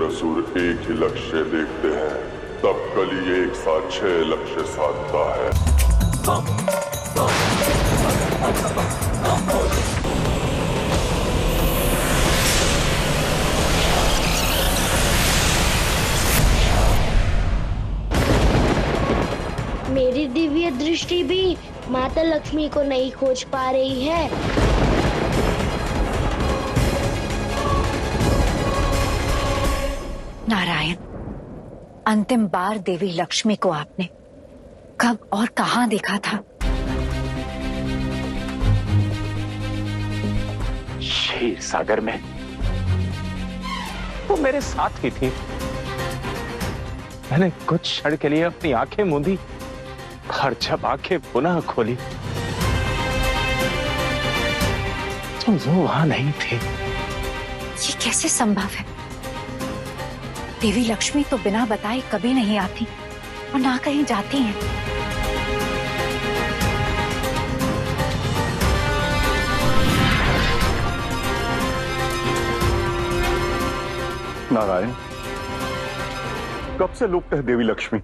असुर एक ही लक्ष्य देखते हैं, तब कली एक साथ 6 लक्ष्य साधता है। मेरी दिव्य दृष्टि भी माता लक्ष्मी को नहीं खोज पा रही है। नारायण, अंतिम बार देवी लक्ष्मी को आपने कब और कहां देखा था? क्षीर सागर में। वो मेरे साथ ही थी। मैंने कुछ क्षण के लिए अपनी आंखें मूंदी, और जब आंखें पुनः खोली तो वो वहां नहीं थे। ये कैसे संभव है? देवी लक्ष्मी तो बिना बताए कभी नहीं आती और ना कहीं जाती हैं। नारायण, कब से लुप्त है देवी लक्ष्मी?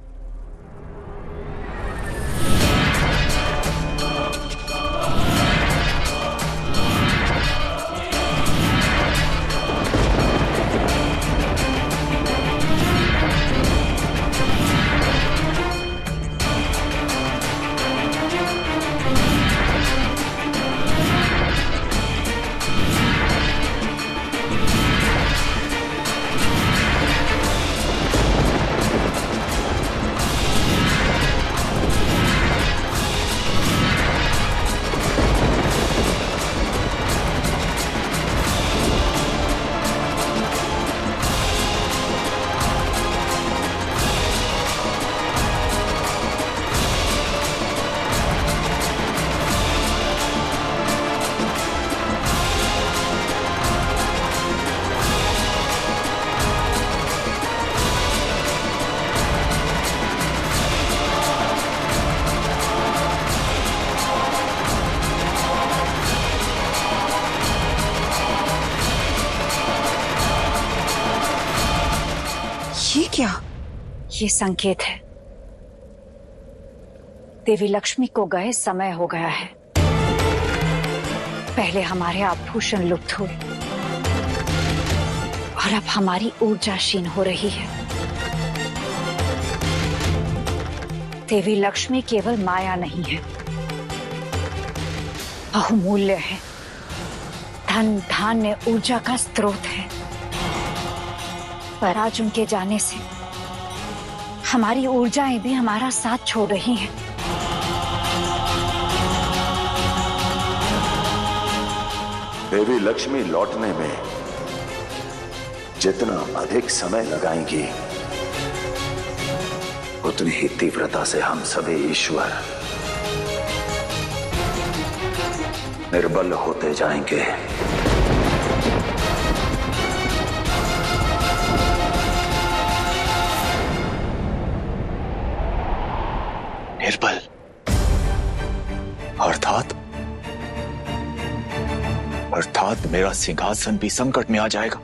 ये क्या? ये संकेत है देवी लक्ष्मी को गए समय हो गया है। पहले हमारे आभूषण लुप्त हुए और अब हमारी ऊर्जा क्षीण हो रही है। देवी लक्ष्मी केवल माया नहीं है, बहुमूल्य है, धन धान्य ऊर्जा का स्रोत है। पर आज उनके जाने से हमारी ऊर्जाएं भी हमारा साथ छोड़ रही हैं। देवी लक्ष्मी लौटने में जितना अधिक समय लगाएंगी, उतनी ही तीव्रता से हम सभी ईश्वर निर्बल होते जाएंगे। निर्बल अर्थात मेरा सिंहासन भी संकट में आ जाएगा।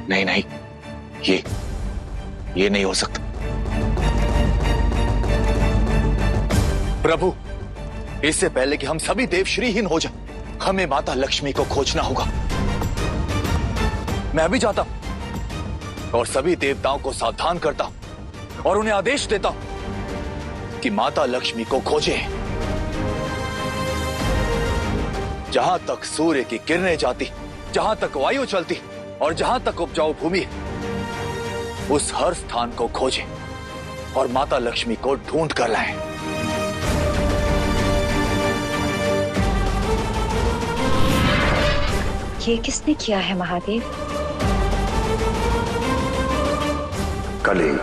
नहीं नहीं, ये नहीं हो सकता। प्रभु, इससे पहले कि हम सभी देव श्रीहीन हो जाएं, हमें माता लक्ष्मी को खोजना होगा। मैं भी जाता हूं और सभी देवताओं को सावधान करता हूं और उन्हें आदेश देता हूं कि माता लक्ष्मी को खोजें। जहां तक सूर्य की किरणें जाती, जहां तक वायु चलती और जहां तक उपजाऊ भूमि है, उस हर स्थान को खोजें और माता लक्ष्मी को ढूंढ कर लाएं। ये किसने किया है महादेव? कली।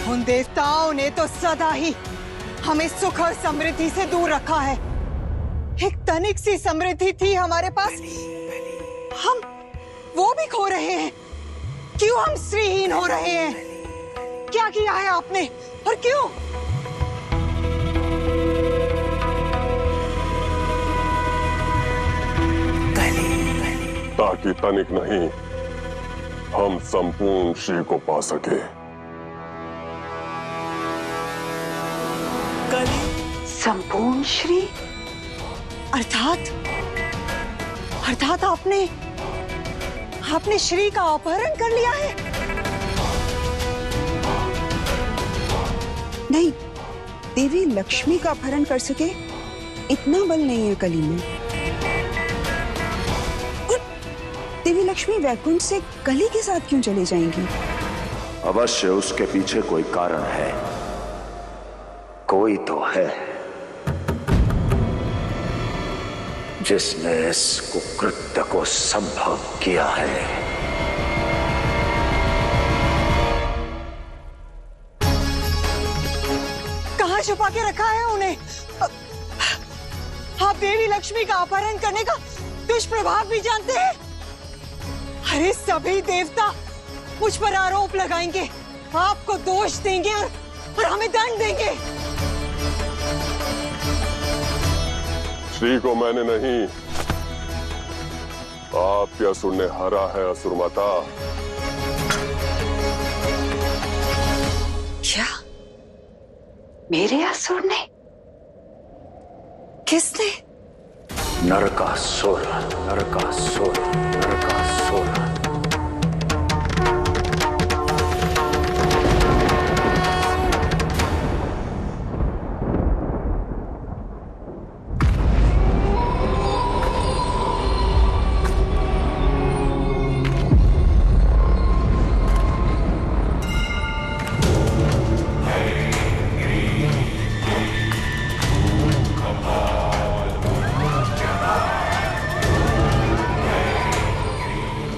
उन देवताओं ने तो सदा ही हमें सुख और समृद्धि से दूर रखा है। एक तनिक सी समृद्धि थी हमारे पास, हम वो भी खो रहे हैं। क्यों हम श्रीहीन हो रहे हैं? क्या किया है आपने और क्यों? ताकि तनिक नहीं, हम संपूर्ण श्री को पा सके। संपूर्ण श्री अर्थात आपने श्री का अपहरण कर लिया है? नहीं, देवी लक्ष्मी का अपहरण कर सके इतना बल नहीं है कली में। और देवी लक्ष्मी वैकुंठ से कली के साथ क्यों चली जाएंगी? अवश्य उसके पीछे कोई कारण है, कोई तो है जिसने इस कुकृत्य को संभव किया है। कहाँ छुपा के रखा है उन्हें? आप देवी लक्ष्मी का अपहरण करने का दुष्प्रभाव भी जानते हैं। अरे सभी देवता मुझ पर आरोप लगाएंगे, आपको दोष देंगे और हमें दंड देंगे। श्री को मैंने नहीं, आपके असुर ने हरा है असुर माता। क्या? मेरे असुर ने? किसने? नरकासुर, नरकासुर, नरकासुर।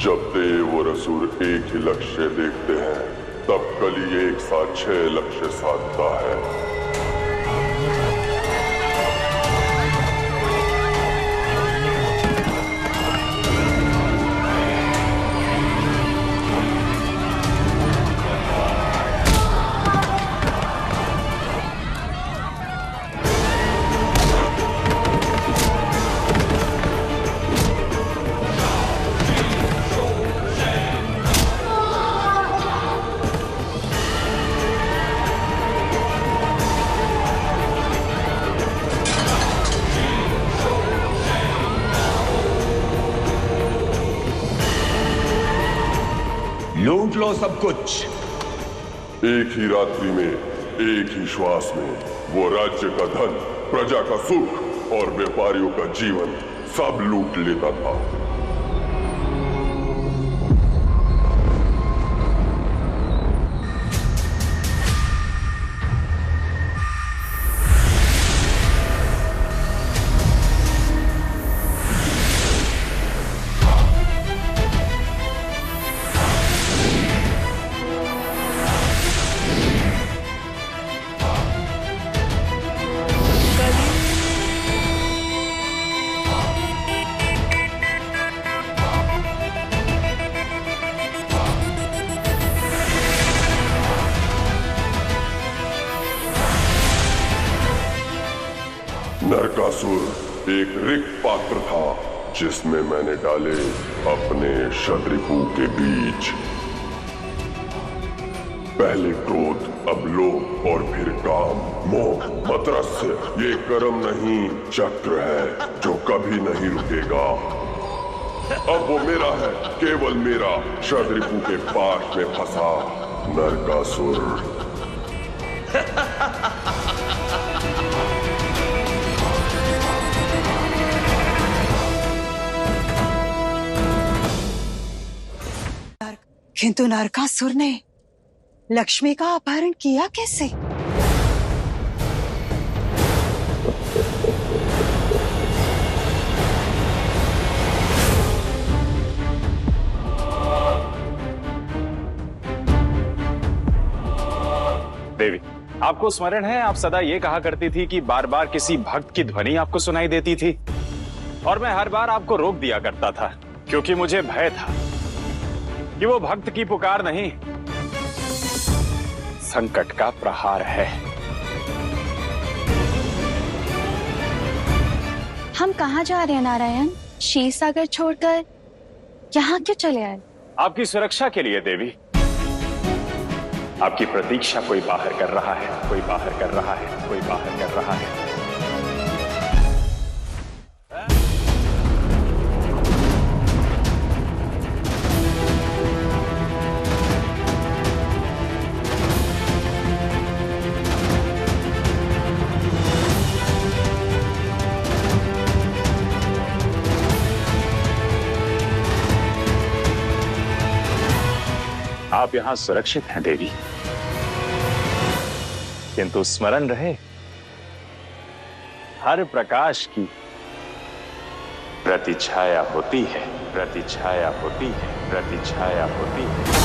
जब देव और असुर एक ही लक्ष्य देखते हैं, तब कली एक साथ 6 लक्ष्य साधता है। लूट लो सब कुछ। एक ही रात्रि में, एक ही श्वास में वो राज्य का धन, प्रजा का सुख और व्यापारियों का जीवन सब लूट लेता था। नरकासुर एक रिक्त पात्र था जिसमें मैंने डाले अपने शत्रुपु के बीज। पहले क्रोध, अब लोभ और फिर काम, मोह, मत्सर्य। ये कर्म नहीं, चक्र है जो कभी नहीं रुकेगा। अब वो मेरा है, केवल मेरा, शत्रुपु के पाश में फंसा नरकासुर। किंतु नरकासुर ने लक्ष्मी का अपहरण किया कैसे? देवी, आपको स्मरण है, आप सदा ये कहा करती थी कि बार बार किसी भक्त की ध्वनि आपको सुनाई देती थी और मैं हर बार आपको रोक दिया करता था, क्योंकि मुझे भय था कि वो भक्त की पुकार नहीं, संकट का प्रहार है। हम कहाँ जा रहे हैं नारायण? क्षीर सागर छोड़कर यहाँ क्यों चले आए? आपकी सुरक्षा के लिए देवी। आपकी प्रतीक्षा कोई बाहर कर रहा है, कोई बाहर कर रहा है, कोई बाहर कर रहा है। आप यहां सुरक्षित हैं देवी, किंतु स्मरण रहे, हर प्रकाश की प्रतिछाया होती है, प्रतिछाया होती है, प्रतिछाया होती है।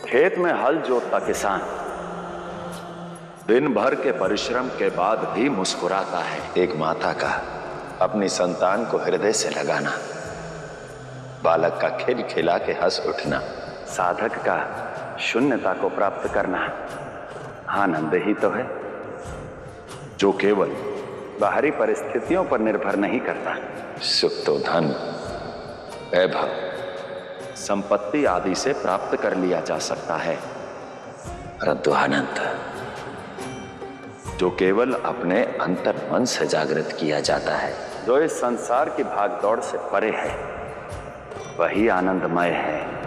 खेत में हल जोतता किसान दिन भर के परिश्रम के बाद भी मुस्कुराता है। एक माता का अपनी संतान को हृदय से लगाना, बालक का खिल खिला के हंस उठना, साधक का शून्यता को प्राप्त करना आनंद ही तो है, जो केवल बाहरी परिस्थितियों पर निर्भर नहीं करता। सुख तो धन, वैभव, संपत्ति आदि से प्राप्त कर लिया जा सकता है, परंतु आनंद जो केवल अपने अंतर मन से जागृत किया जाता है, जो इस संसार की भागदौड़ से परे है, वही आनंदमय है।